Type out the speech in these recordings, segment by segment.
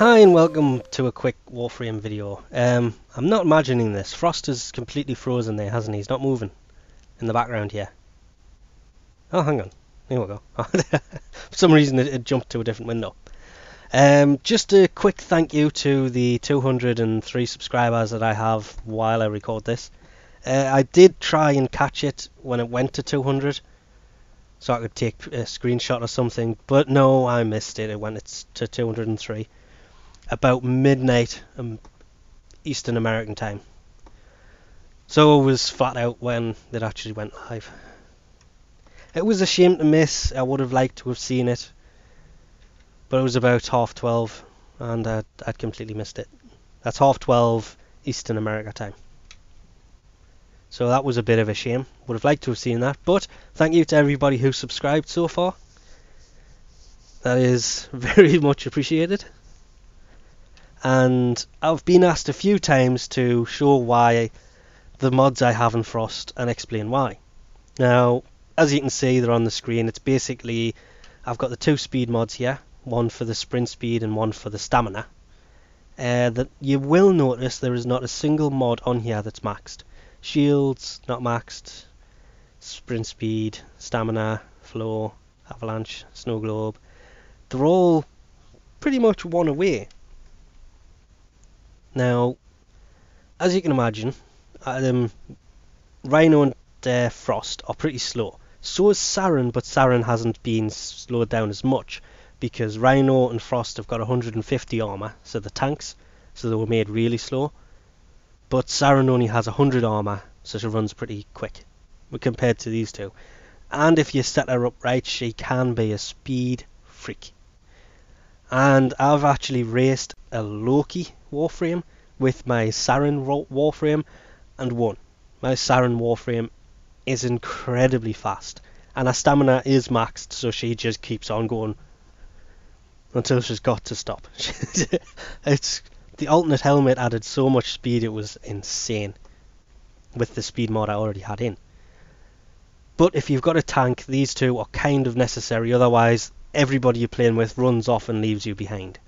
Hi and welcome to a quick Warframe video. I'm not imagining this. Frost is completely frozen there, hasn't he? He's not moving in the background here. Oh, hang on. Here we go. For some reason it jumped to a different window. Just a quick thank you to the 203 subscribers that I have while I record this. I did try and catch it when it went to 200, so I could take a screenshot or something, but no, I missed it. It went to 203. About midnight Eastern American time. So it was flat out when it actually went live. It was a shame to miss. I would have liked to have seen it, but it was about 12:30 and I'd completely missed it. That's 12:30 Eastern America time. So that was a bit of a shame. Would have liked to have seen that, but thank you to everybody who subscribed so far. That is very much appreciated. And I've been asked a few times to show why the mods I have in Frost and explain why. Now, as you can see, they're on the screen. It's basically, I've got the two speed mods here, one for the sprint speed and one for the stamina. That you will notice there is not a single mod on here that's maxed. Shields, not maxed. Sprint speed, stamina, flow, avalanche, snow globe. They're all pretty much one away. Now, as you can imagine, Rhino and Frost are pretty slow. So is Saren, but Saren hasn't been slowed down as much because Rhino and Frost have got 150 armor, so the tanks, so they were made really slow. But Saren only has 100 armor, so she runs pretty quick compared to these two. And if you set her up right, she can be a speed freak. And I've actually raced a Loki Warframe with my Saren Warframe and won. My Saren Warframe is incredibly fast, and her stamina is maxed, so she just keeps on going until she's got to stop. It's the alternate helmet added so much speed, it was insane with the speed mod I already had in. But if you've got a tank, these two are kind of necessary, otherwise everybody you're playing with runs off and leaves you behind.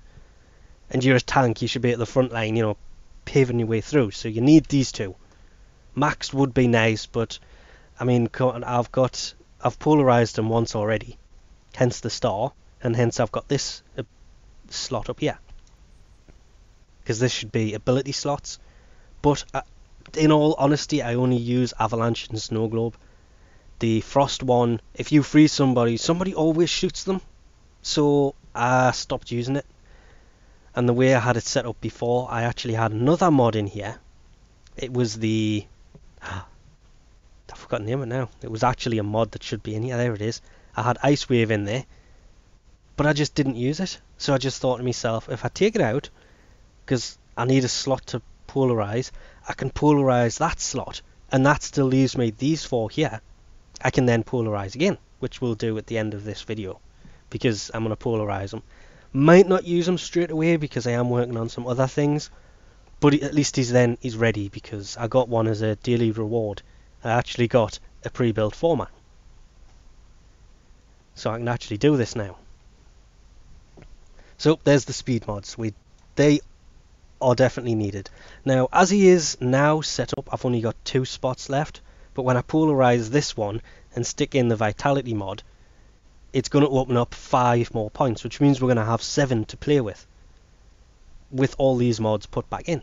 And you're a tank, you should be at the front line, paving your way through. So you need these two. Maxed would be nice, but I mean, I've polarized them once already, hence the star, and hence I've got this slot up here, because this should be ability slots. But in all honesty, I only use avalanche and snow globe. The frost one, if you freeze somebody always shoots them. So I stopped using it. And the way I had it set up before, I actually had another mod in here. It was the... I've forgotten the name of it now. It was actually a mod that should be in here. There it is. I had Ice Wave in there. But I just didn't use it. So I just thought to myself, if I take it out, because I need a slot to polarize, I can polarize that slot. And that still leaves me these four here. I can then polarize again, which we'll do at the end of this video, because I'm going to polarize them. Might not use them straight away because I am working on some other things, but at least he's ready, because I got one as a daily reward. I actually got a pre-built format, so I can actually do this now. So there's the speed mods. They are definitely needed. Now, as he is now set up, I've only got 2 spots left. But when I polarize this one and stick in the vitality mod, it's going to open up 5 more points, which means we're going to have 7 to play with all these mods put back in.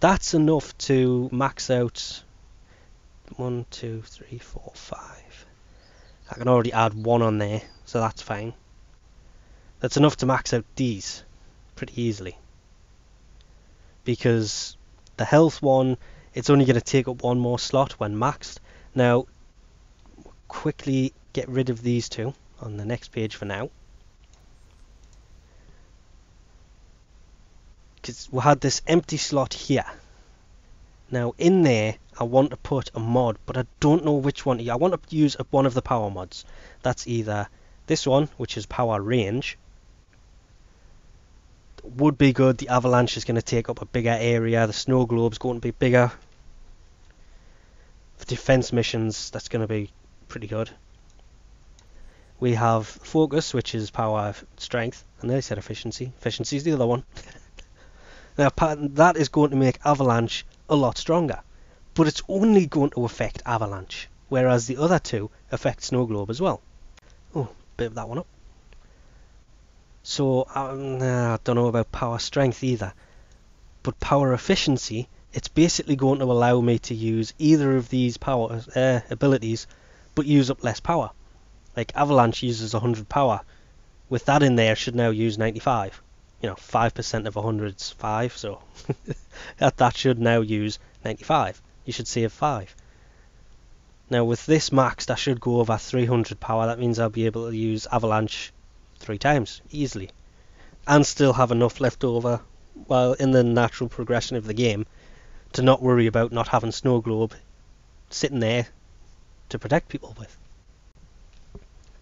That's enough to max out 1, 2, 3, 4, 5. I can already add 1 on there, so that's fine. That's enough to max out these pretty easily, because the health one, it's only going to take up 1 more slot when maxed. Now, quickly get rid of these two on the next page for now, because we had this empty slot here. Now in there I want to put a mod, but I don't know which one. I want to use one of the power mods. That's either this one, which is power range, would be good. The avalanche is going to take up a bigger area, the snow globe's going to be bigger. For defense missions, that's going to be pretty good. We have focus, which is power, strength, and then I said efficiency. Efficiency is the other one. Now that is going to make avalanche a lot stronger, but it's only going to affect avalanche, whereas the other two affect snow globe as well. Oh, bit of that one up. So I don't know about power strength either, but power efficiency, it's basically going to allow me to use either of these power abilities, but use up less power. Like avalanche uses 100 power. With that in there, should now use 95. 5% of 100 is 5, so that should now use 95. You should save 5. Now with this maxed, I should go over 300 power. That means I'll be able to use avalanche 3 times easily, and still have enough left over while in the natural progression of the game to not worry about not having snow globe sitting there to protect people with.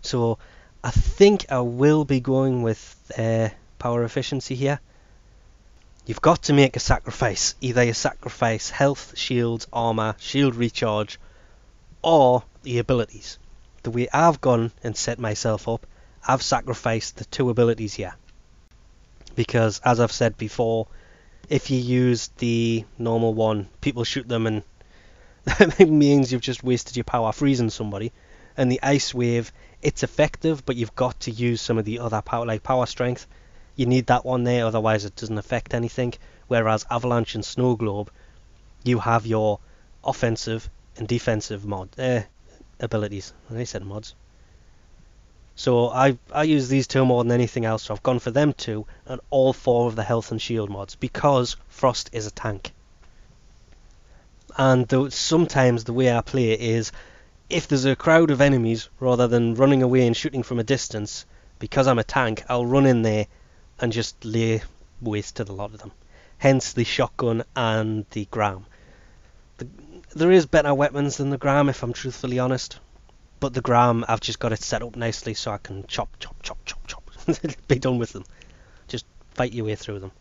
So I think I will be going with power efficiency here. You've got to make a sacrifice. Either you sacrifice health, shields, armor, shield recharge, or the abilities. The way I've gone and set myself up, I've sacrificed the 2 abilities here. Because, as I've said before, if you use the normal one, people shoot them and that means you've just wasted your power freezing somebody. And the ice wave, it's effective, but you've got to use some of the other power, like power strength. You need that one there, otherwise it doesn't affect anything. Whereas avalanche and snow globe, you have your offensive and defensive abilities. I said mods. So I use these 2 more than anything else, so I've gone for them 2 and all 4 of the health and shield mods, because Frost is a tank. And sometimes the way I play it is, if there's a crowd of enemies, rather than running away and shooting from a distance, because I'm a tank, I'll run in there and just lay waste to the lot of them. Hence the shotgun and the Gram. There is better weapons than the Gram, if I'm truthfully honest. But the Gram, I've just got it set up nicely so I can chop, be done with them. Just fight your way through them.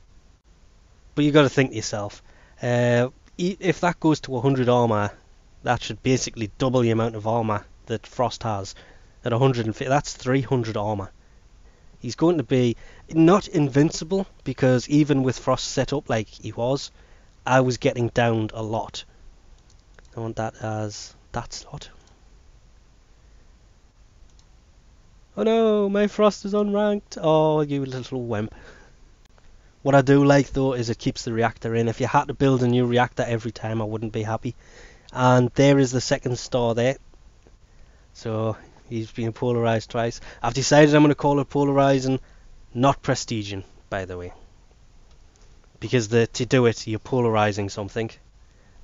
But you got to think to yourself, if that goes to 100 armor, that should basically double the amount of armor that Frost has. At 150, that's 300 armor. He's going to be not invincible, because even with Frost set up like he was, I was getting downed a lot. I want that as that slot. Oh no, my Frost is unranked. Oh, you little wimp. What I do like though is it keeps the reactor in. If you had to build a new reactor every time, I wouldn't be happy. And there is the second star there. So he's been polarized twice. I've decided I'm going to call it polarizing, not prestiging, by the way. Because to do it, you're polarizing something.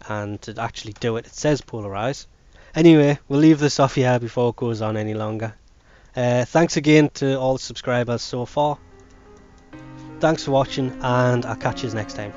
And to actually do it, it says polarize. Anyway, we'll leave this off here before it goes on any longer. Thanks again to all the subscribers so far. Thanks for watching, and I'll catch you next time.